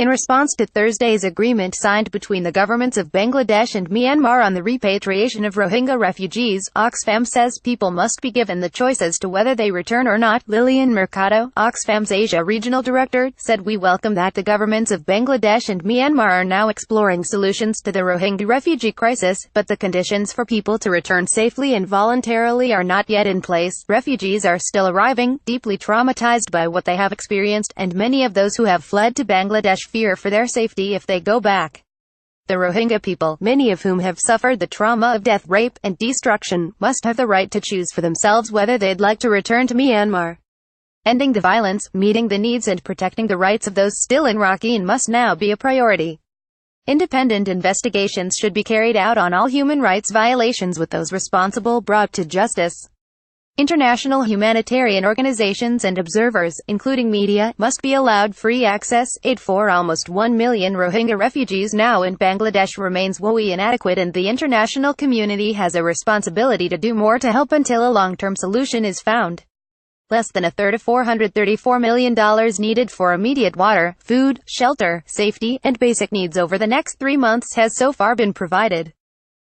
In response to Thursday's agreement signed between the governments of Bangladesh and Myanmar on the repatriation of Rohingya refugees, Oxfam says people must be given the choice as to whether they return or not. Lilian Mercado, Oxfam's Asia Regional Director, said, "We welcome that the governments of Bangladesh and Myanmar are now exploring solutions to the Rohingya refugee crisis, but the conditions for people to return safely and voluntarily are not yet in place. Refugees are still arriving, deeply traumatized by what they have experienced, and many of those who have fled to Bangladesh fear for their safety if they go back. The Rohingya people, many of whom have suffered the trauma of death, rape, and destruction, must have the right to choose for themselves whether they'd like to return to Myanmar. Ending the violence, meeting the needs and protecting the rights of those still in Rakhine must now be a priority. Independent investigations should be carried out on all human rights violations with those responsible brought to justice. International humanitarian organizations and observers, including media, must be allowed free access. Aid for almost 1 million Rohingya refugees now in Bangladesh remains woefully inadequate, and the international community has a responsibility to do more to help until a long-term solution is found. Less than a third of $434 million needed for immediate water, food, shelter, safety, and basic needs over the next 3 months has so far been provided.